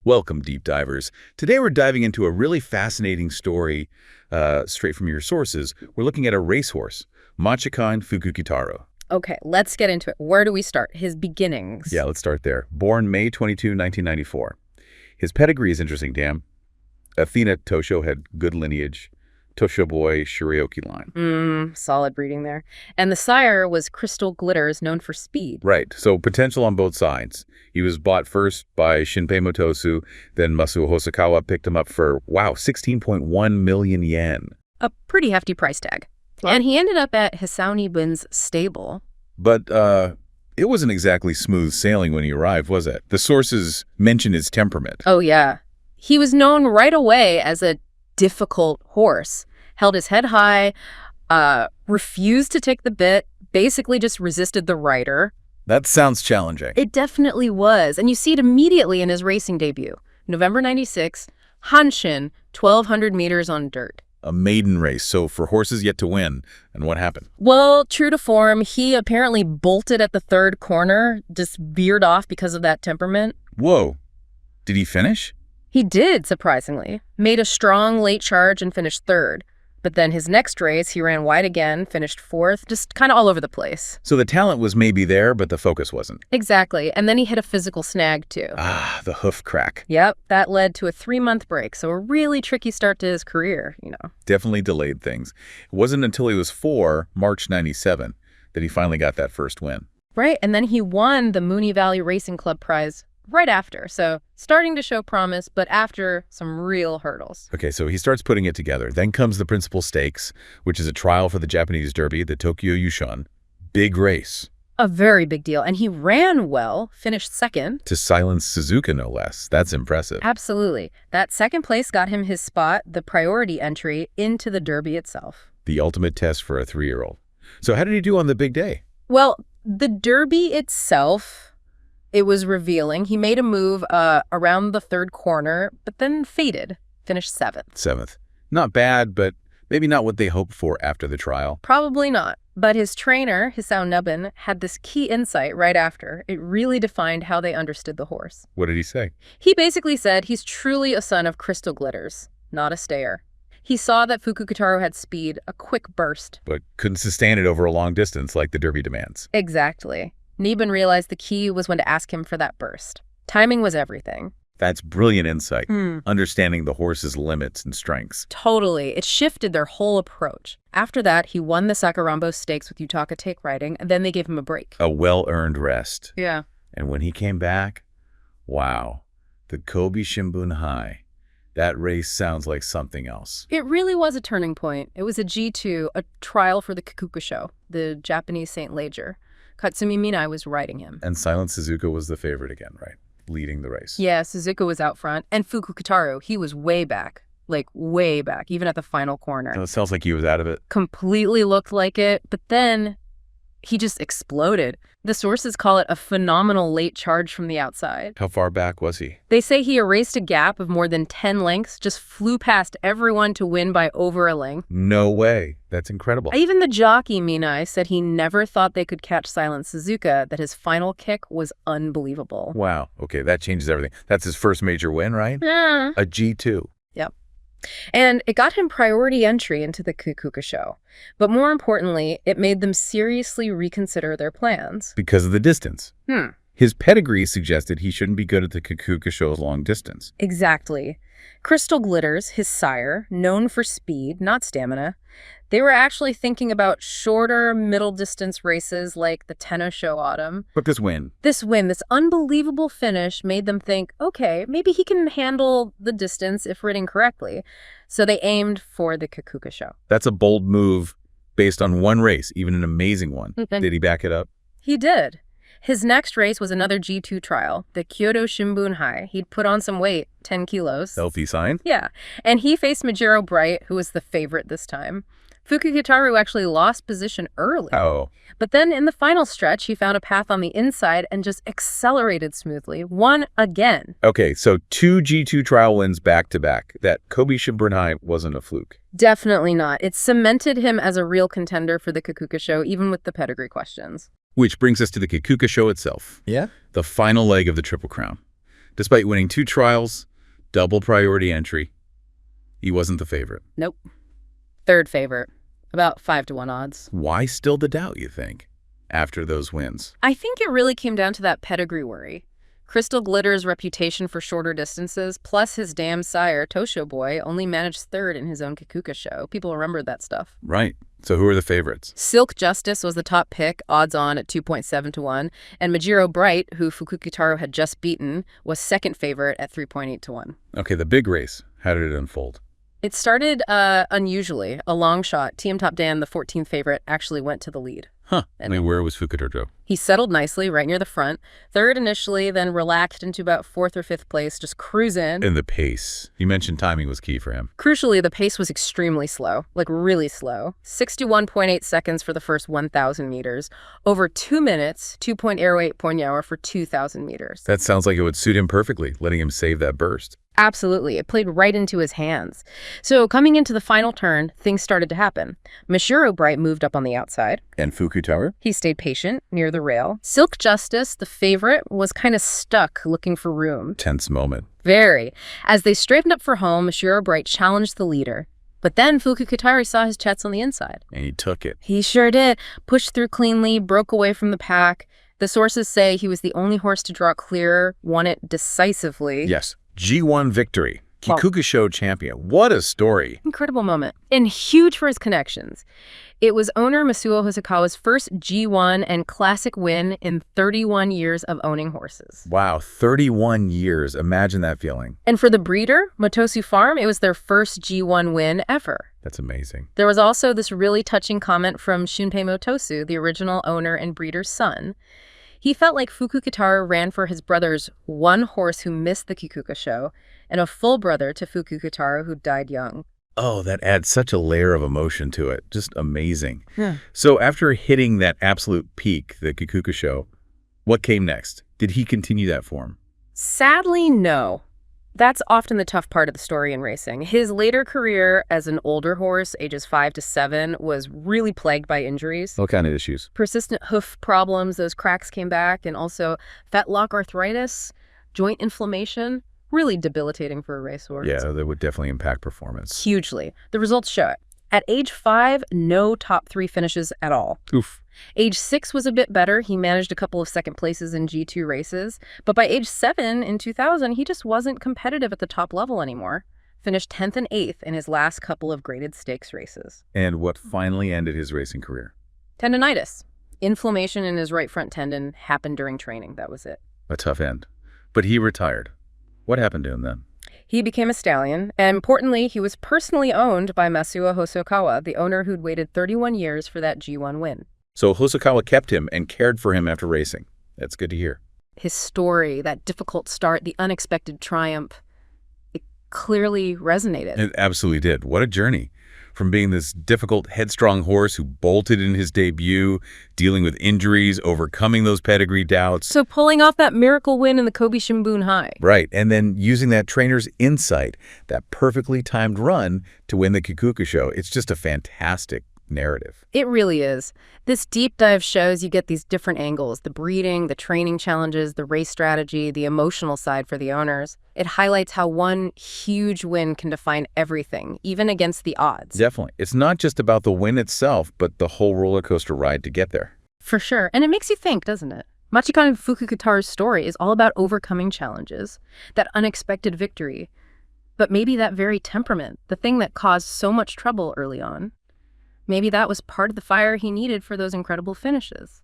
Welcome, deep divers. Today we're diving into a really fascinating story straight from your sources. We're looking at a racehorse, Matikanefukukitaru. Okay, let's get into it. Where do we start? His beginnings. Yeah, let's start there. Born May 22, 1994. His pedigree is interesting, Dan. Athena Tosho had good lineage. Tosho boy, Shirioki line. Solid breeding there. And the sire was Crystal Glitters, known for speed. Right, so potential on both sides. He was bought first by Shinpei Motosu, then Masuo Hosokawa picked him up for, wow, 16.1 million yen. A pretty hefty price tag. What? And he ended up at Hisauni-bun's stable. But it wasn't exactly smooth sailing when he arrived, was it? The sources mention his temperament. Oh, yeah. He was known right away as a difficult horse. Held his head high, refused to take the bit, basically just resisted the rider. That sounds challenging. It definitely was. And you see it immediately in his racing debut. November 96, Hanshin, 1,200 meters on dirt. A maiden race, so for horses yet to win. And what happened? Well, true to form, he apparently bolted at the third corner, just veered off because of that temperament. Whoa. Did he finish? He did, surprisingly. Made a strong late charge and finished third. But then his next race, he ran wide again, finished fourth, just kind of all over the place. So the talent was maybe there, but the focus wasn't. Exactly. And then he hit a physical snag, too. Ah, the hoof crack. Yep, that led to a 3-month break. So a really tricky start to his career, you know. Definitely delayed things. It wasn't until he was 4, March 97, that he finally got that first win. Right, and then he won the Mooney Valley Racing Club prize right after. So starting to show promise, but after some real hurdles. Okay, so he starts putting it together. Then comes the principal stakes, which is a trial for the Japanese Derby, the Tokyo Yushun. Big race. A very big deal. And he ran well, finished second. To silence Suzuka, no less. That's impressive. Absolutely. That second place got him his spot, the priority entry, into the Derby itself. The ultimate test for a 3-year-old. So how did he do on the big day? Well, the Derby itself, it was revealing. He made a move around the third corner, but then faded. Finished 7th. 7th. Not bad, but maybe not what they hoped for after the trial. Probably not. But his trainer, Hisao Nubin, had this key insight right after. It really defined how they understood the horse. What did he say? He basically said he's truly a son of Crystal Glitters, not a stayer. He saw that Fukukitaru had speed, a quick burst. But couldn't sustain it over a long distance like the Derby demands. Exactly. Neben realized the key was when to ask him for that burst. Timing was everything. That's brilliant insight, understanding the horse's limits and strengths. Totally. It shifted their whole approach. After that, he won the Sakarambo Stakes with Yutaka take riding, and then they gave him a break. A well-earned rest. Yeah. And when he came back, wow, the Kobe Shimbun High. That race sounds like something else. It really was a turning point. It was a G2, a trial for the Kikuka Sho, the Japanese Saint Leger. Katsumi Minai was riding him. And Silent Suzuka was the favorite again, right? Leading the race. Yeah, Suzuka was out front. And Fukukitaru, he was way back. Like, way back, even at the final corner. So it sounds like he was out of it. Completely looked like it, but then he just exploded. The sources call it a phenomenal late charge from the outside. How far back was he? They say he erased a gap of more than 10 lengths, just flew past everyone to win by over a length. No way. That's incredible. Even the jockey, Minai, said he never thought they could catch Silent Suzuka, that his final kick was unbelievable. Wow. Okay, that changes everything. That's his first major win, right? Yeah. A G2. Yep. And it got him priority entry into the Kikuka Sho. But more importantly, it made them seriously reconsider their plans. Because of the distance. His pedigree suggested he shouldn't be good at the Kikuka Sho's long distance. Exactly. Crystal Glitters, his sire, known for speed, not stamina, they were actually thinking about shorter middle-distance races like the Tenno Sho Autumn. But this win, this unbelievable finish made them think, okay, maybe he can handle the distance if ridden correctly. So they aimed for the Kikuka Sho. That's a bold move based on one race, even an amazing one. Did he back it up? He did. His next race was another G2 trial, the Kyoto Shimbun High. He'd put on some weight, 10 kilos. Healthy sign? Yeah. And he faced Majiro Bright, who was the favorite this time. Fukukitaru actually lost position early. Oh. But then in the final stretch, he found a path on the inside and just accelerated smoothly. Won again. Okay, so 2 G2 trial wins back-to-back. That Kobe Shimbun High wasn't a fluke. Definitely not. It cemented him as a real contender for the Kikuka Sho, even with the pedigree questions. Which brings us to the Kikuka Sho itself. Yeah? The final leg of the Triple Crown. Despite winning 2 trials, double priority entry, he wasn't the favorite. Nope. Third favorite. About 5-to-1 odds. Why still the doubt, you think, after those wins? I think it really came down to that pedigree worry. Crystal Glitter's reputation for shorter distances, plus his damn sire, Tosho Boy, only managed third in his own Kikuka Sho. People remembered that stuff. Right. So who are the favorites? Silk Justice was the top pick, odds on at 2.7-to-1, and Majiro Bright, who Fukukitaru had just beaten, was second favorite at 3.8-to-1. Okay, the big race. How did it unfold? It started unusually, a long shot. TM Top Dan, the 14th favorite, actually went to the lead. Huh. Where was Fukukitaru? He settled nicely right near the front. Third initially, then relaxed into about 4th or 5th place, just cruising. And the pace. You mentioned timing was key for him. Crucially, the pace was extremely slow, like really slow. 61.8 seconds for the first 1,000 meters. Over 2 minutes, 2.08 Ponyawa for 2,000 meters. That sounds like it would suit him perfectly, letting him save that burst. Absolutely. It played right into his hands. So coming into the final turn, things started to happen. Mashiro Bright moved up on the outside. And Fukukitaru? He stayed patient near the rail. Silk Justice, the favorite, was kind of stuck looking for room. Tense moment. Very. As they straightened up for home, Mashiro Bright challenged the leader. But then Fukukitaru saw his chets on the inside. And he took it. He sure did. Pushed through cleanly, broke away from the pack. The sources say he was the only horse to draw clear, won it decisively. Yes. G1 victory. Kikuka Sho champion. What a story. Incredible moment. And huge for his connections. It was owner Masuo Hosokawa's first G1 and classic win in 31 years of owning horses. Wow, 31 years. Imagine that feeling. And for the breeder, Motosu Farm, it was their first G1 win ever. That's amazing. There was also this really touching comment from Shunpei Motosu, the original owner and breeder's son. He felt like Fukukitaru ran for his brother's one horse who missed the Kikuka Sho and a full brother to Fukukitaru who died young. Oh, that adds such a layer of emotion to it. Just amazing. Yeah. So after hitting that absolute peak, the Kikuka Sho, what came next? Did he continue that form? Sadly, no. That's often the tough part of the story in racing. His later career as an older horse, ages 5 to 7, was really plagued by injuries. What kind of issues? Persistent hoof problems, those cracks came back, and also fetlock arthritis, joint inflammation, really debilitating for a racehorse. Yeah, that would definitely impact performance. Hugely. The results show it. At age 5, no top 3 finishes at all. Oof. Age 6 was a bit better. He managed a couple of second places in G2 races. But by age 7 in 2000, he just wasn't competitive at the top level anymore. Finished 10th and 8th in his last couple of graded stakes races. And what finally ended his racing career? Tendinitis. Inflammation in his right front tendon happened during training. That was it. A tough end. But he retired. What happened to him then? He became a stallion, and importantly, he was personally owned by Masuo Hosokawa, the owner who'd waited 31 years for that G1 win. So Hosokawa kept him and cared for him after racing. That's good to hear. His story, that difficult start, the unexpected triumph, it clearly resonated. It absolutely did. What a journey. From being this difficult, headstrong horse who bolted in his debut, dealing with injuries, overcoming those pedigree doubts. So pulling off that miracle win in the Kobe Shimbun High. Right, and then using that trainer's insight, that perfectly timed run to win the Kikuka Sho. It's just a fantastic narrative. It really is. This deep dive shows you get these different angles, the breeding, the training challenges, the race strategy, the emotional side for the owners. It highlights how one huge win can define everything, even against the odds. Definitely. It's not just about the win itself, but the whole roller coaster ride to get there. For sure. And it makes you think, doesn't it? Matikanefukukitaru's story is all about overcoming challenges, that unexpected victory, but maybe that very temperament, the thing that caused so much trouble early on. Maybe that was part of the fire he needed for those incredible finishes.